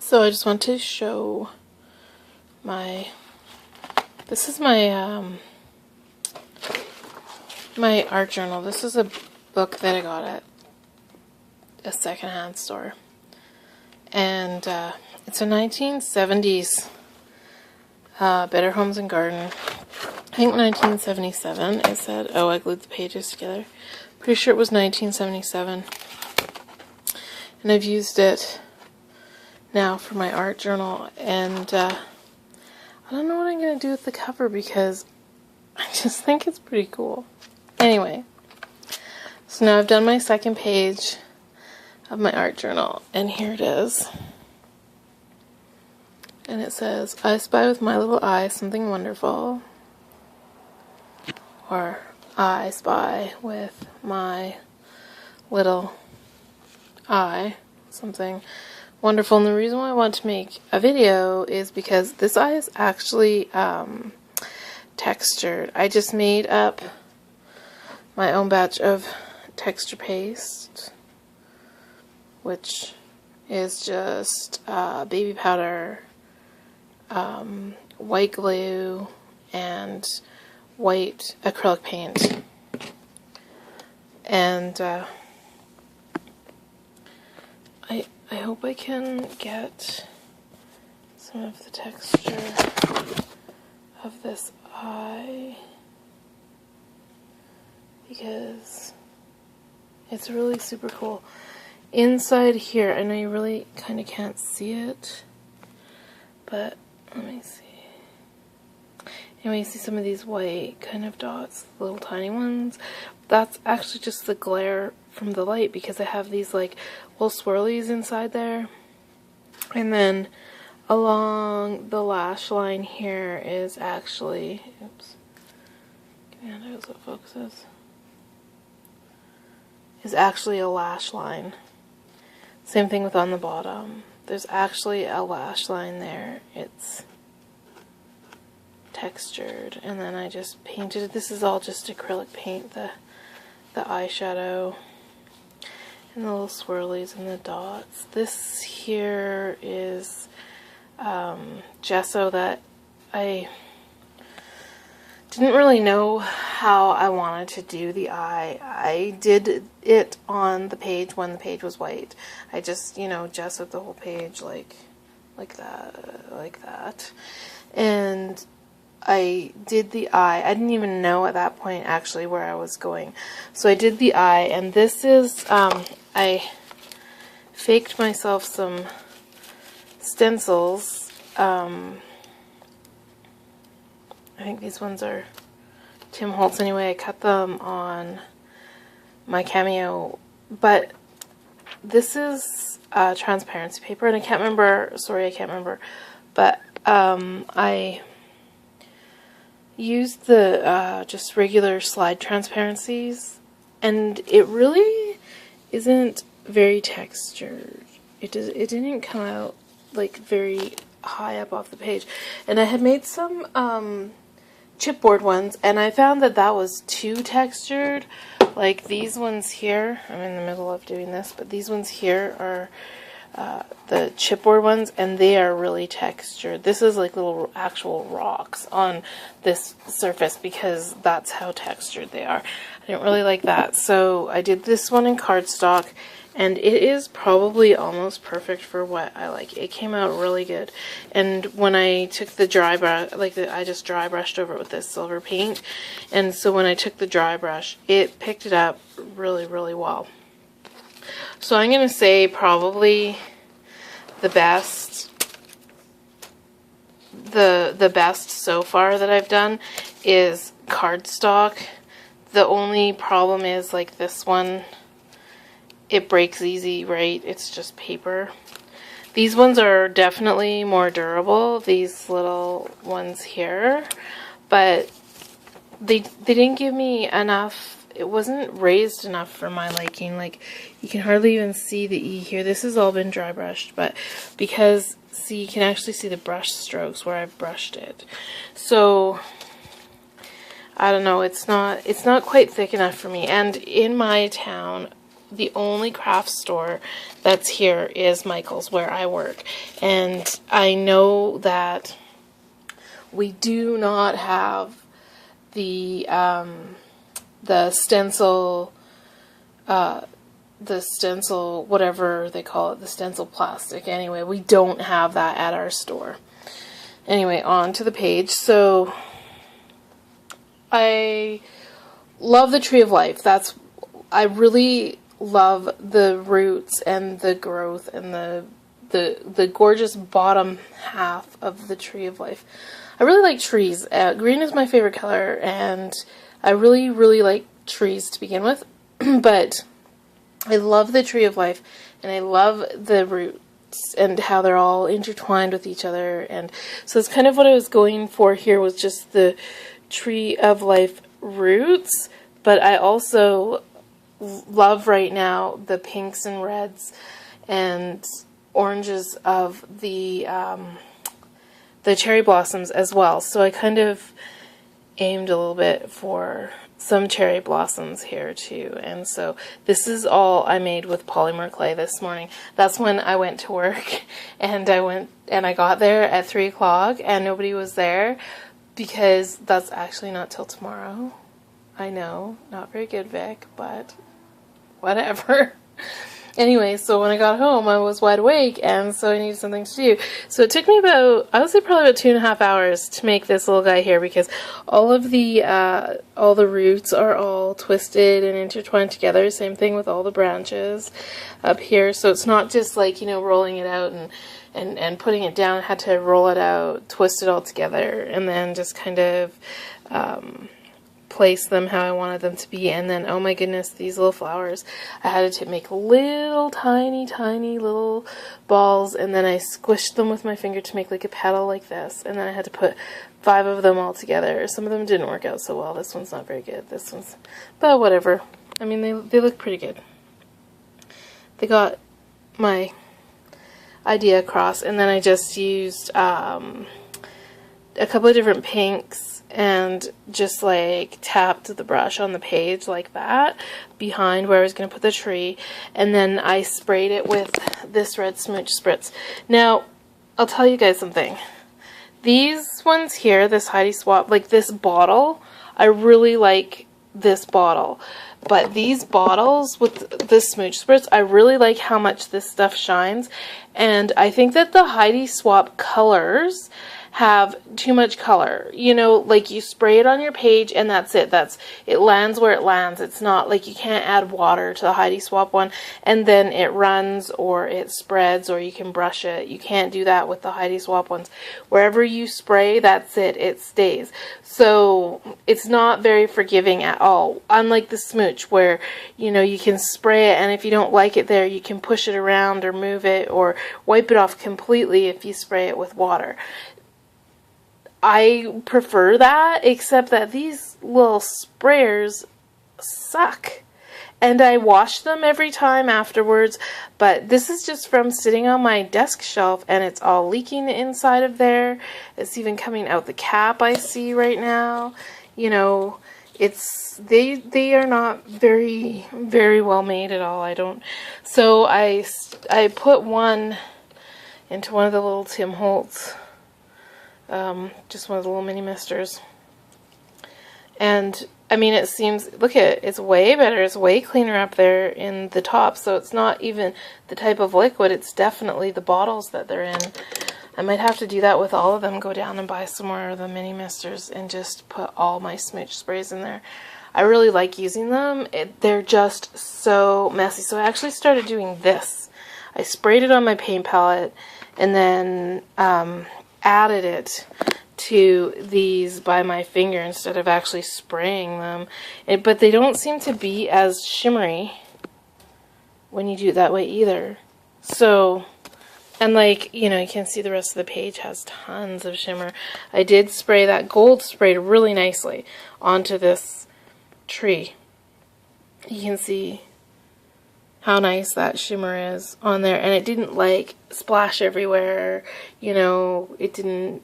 So I just want to show this is my my art journal. This is a book that I got at a secondhand store. And it's a 1970s Better Homes and Garden. I think 1977 it said. Oh, I glued the pages together. Pretty sure it was 1977. And I've used it now for my art journal, and I don't know what I'm going to do with the cover because I just think it's pretty cool. Anyway, so now I've done my second page of my art journal, and here it is. And it says, I spy with my little eye something wonderful. Or, I spy with my little eye something wonderful. And the reason why I want to make a video is because this eye is actually textured. I just made up my own batch of texture paste, which is just baby powder, white glue, and white acrylic paint. And I hope I can get some of the texture of this eye, because it's really super cool. Inside here, I know you really kind of can't see it, but let me see. Anyway, you see some of these white kind of dots, little tiny ones. That's actually just the glare from the light, because I have these like little swirlies inside there. And then along the lash line here is actually, oops, give me a hand out so it focuses, is actually a lash line. Same thing with on the bottom. There's actually a lash line there. It's textured, and then I just painted it. This is all just acrylic paint, the eyeshadow and the little swirlies and the dots. This here is gesso that I didn't really know how I wanted to do the eye. I did it on the page when the page was white. I just, you know, gessoed the whole page like that. And I did the eye. I didn't even know at that point actually where I was going. So I did the eye, and this is, I faked myself some stencils. I think these ones are Tim Holtz anyway. I cut them on my Cameo, but this is transparency paper, and I can't remember, but I used the just regular slide transparencies, and it really isn't very textured. It didn't come out like very high up off the page. And I had made some chipboard ones, and I found that that was too textured. Like these ones here, I'm in the middle of doing this, but these ones here are the chipboard ones, and they are really textured. This is like little actual rocks on this surface, because that's how textured they are. I didn't really like that, so I did this one in cardstock, and it is probably almost perfect for what I like. It came out really good. And when I took the dry brush, I just dry brushed over it with this silver paint, and so when I took the dry brush, it picked it up really, really well. So I'm going to say probably the best so far that I've done is cardstock. The only problem is, like this one, it breaks easy, right? It's just paper. These ones are definitely more durable, these little ones here, but they didn't give me enough. It wasn't raised enough for my liking. Like, you can hardly even see the E here. This has all been dry brushed, but because, see, you can actually see the brush strokes where I've brushed it. So I don't know, it's not quite thick enough for me. And in my town, the only craft store that's here is Michael's, where I work. And I know that we do not have the stencil, whatever they call it, the stencil plastic. Anyway, we don't have that at our store. Anyway, on to the page. So I love the Tree of Life. I really love the roots and the growth and the gorgeous bottom half of the Tree of Life. I really like trees. Green is my favorite color, and I really, really like trees to begin with. But I love the Tree of Life, and I love the roots and how they're all intertwined with each other. And so it's kind of what I was going for here, was just the Tree of Life roots. But I also love right now the pinks and reds and oranges of the cherry blossoms as well. So I kind of aimed a little bit for some cherry blossoms here too. And so this is all I made with polymer clay this morning. That's when I went to work, and I got there at 3 o'clock and nobody was there, because that's actually not till tomorrow. I know, not very good, Vic, but whatever. Anyway, so when I got home, I was wide awake, and so I needed something to do. So it took me about, I would say probably about 2.5 hours to make this little guy here, because all the roots are all twisted and intertwined together. Same thing with all the branches up here. So it's not just like, rolling it out and putting it down. I had to roll it out, twist it all together, and then just kind of place them how I wanted them to be. And then, oh my goodness, these little flowers, I had to make little tiny little balls, and then I squished them with my finger to make like a petal like this, and then I had to put 5 of them all together. Some of them didn't work out so well. This one's not very good. This one's, but whatever. I mean, they look pretty good. They got my idea across, and then I just used a couple of different pinks and just like tapped the brush on the page like that behind where I was going to put the tree, and then I sprayed it with this red Smooch Spritz. Now, I'll tell you guys something. These ones here, this Heidi Swapp, like this bottle, I really like this bottle. But these bottles with the Smooch Spritz, I really like how much this stuff shines. And I think that the Heidi Swapp colors have too much color. Like you spray it on your page and that's it. It lands where it lands. It's not like you can't add water to the Heidi Swapp one and then it runs or it spreads or you can brush it. You can't do that with the Heidi Swapp ones. Wherever you spray, that's it. It stays. So it's not very forgiving at all. Unlike the Smooch where, you can spray it and if you don't like it there, you can push it around or move it or wipe it off completely if you spray it with water. I prefer that, except that these little sprayers suck. And I wash them every time afterwards, but this is just from sitting on my desk shelf, and it's all leaking inside of there. It's even coming out the cap I see right now. They are not very, very well made at all. So I put one into one of the little Tim Holtz. Just one of the little mini misters. And, I mean, it seems, look at it, it's way better, it's way cleaner up there in the top, so it's not even the type of liquid, it's definitely the bottles that they're in. I might have to do that with all of them, go down and buy some more of the mini misters and just put all my Smooch sprays in there. I really like using them. They're just so messy. So I actually started doing this. I sprayed it on my paint palette and then, added it to these by my finger instead of actually spraying them. But they don't seem to be as shimmery when you do it that way either. So, and like, you can see the rest of the page has tons of shimmer. I did spray that gold sprayed really nicely onto this tree. You can see how nice that shimmer is on there, and it didn't like splash everywhere, it didn't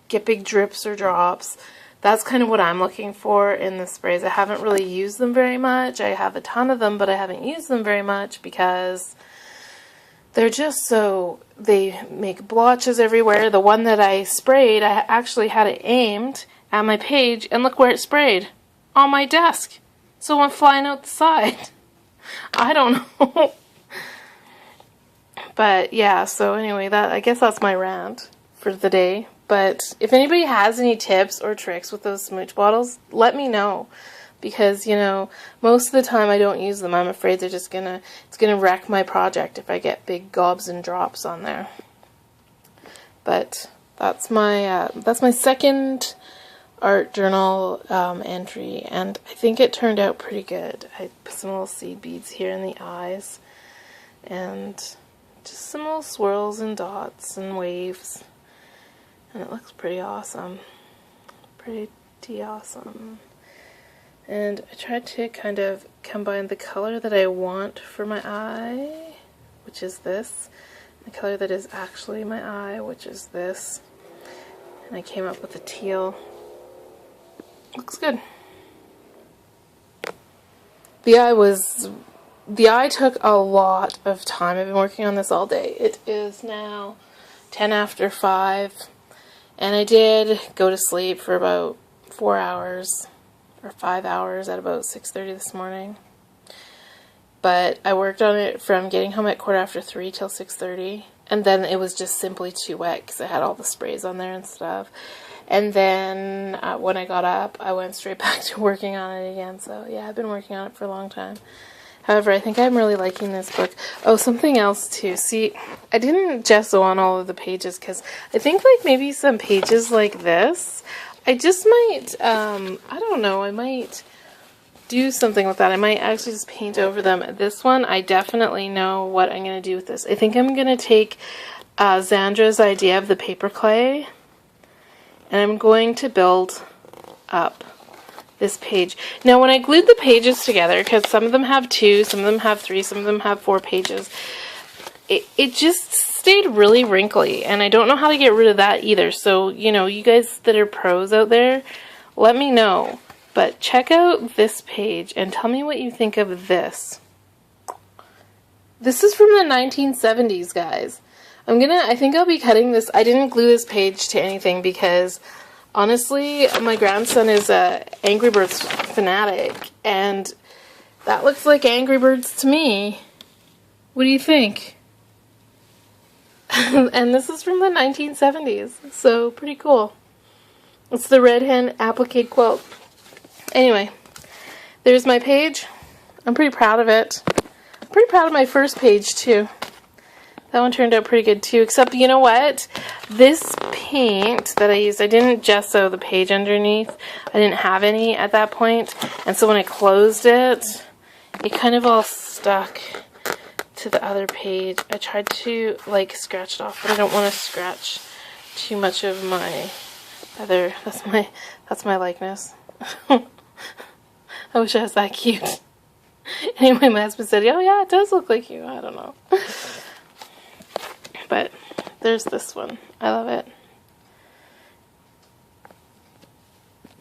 get big drips or drops. that's kind of what I'm looking for in the sprays. I haven't really used them very much. I have a ton of them, but I haven't used them very much because they're just so, they make blotches everywhere. The one that I sprayed, I actually had it aimed at my page, and look where it sprayed. On my desk. So it went flying out the side. I don't know. But yeah, so anyway, I guess that's my rant for the day. But if anybody has any tips or tricks with those smooch bottles, let me know. Because, you know, most of the time I don't use them. I'm afraid they're just it's gonna wreck my project if I get big gobs and drops on there. But that's my second art journal entry, and I think it turned out pretty good. I put some little seed beads here in the eyes, and just some little swirls and dots and waves. And it looks pretty awesome. Pretty awesome. And I tried to kind of combine the color that I want for my eye, which is this, the color that is actually my eye, which is this. And I came up with a teal. Looks good. The eye took a lot of time. I've been working on this all day. It is now 10 after 5. And I did go to sleep for about 4 hours, or 5 hours at about 6:30 this morning. But I worked on it from getting home at 3:15 till 6:30. And then it was just simply too wet because I had all the sprays on there and stuff. And then when I got up, I went straight back to working on it again. So yeah, I've been working on it for a long time. However, I think I'm really liking this book. Oh, something else too. See, I didn't gesso on all of the pages because I think like maybe some pages like this, I just might, I don't know, I might do something with that. I might actually just paint over them. This one, I definitely know what I'm going to do with this. I think I'm going to take Zandra's idea of the paper clay, and I'm going to build up this page. Now, when I glued the pages together, because some of them have 2, some of them have 3, some of them have 4 pages, it just stayed really wrinkly, and I don't know how to get rid of that either. So, you know, you guys that are pros out there, let me know. But check out this page and tell me what you think of this. This is from the 1970s, guys. I think I'll be cutting this. I didn't glue this page to anything because honestly, my grandson is a Angry Birds fanatic, and that looks like Angry Birds to me. What do you think? And this is from the 1970s, so pretty cool. It's the Red Hen Applique Quilt. Anyway, there's my page. I'm pretty proud of it. I'm pretty proud of my first page, too. That one turned out pretty good, too. Except, you know what? This paint that I used, I didn't gesso the page underneath. I didn't have any at that point. And so when I closed it, it kind of all stuck to the other page. I tried to, like, scratch it off, but I don't want to scratch too much of my other... That's my likeness. I wish I was that cute. Anyway, my husband said, oh yeah, it does look like you. I don't know. But there's this one. I love it.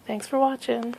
Thanks for watching.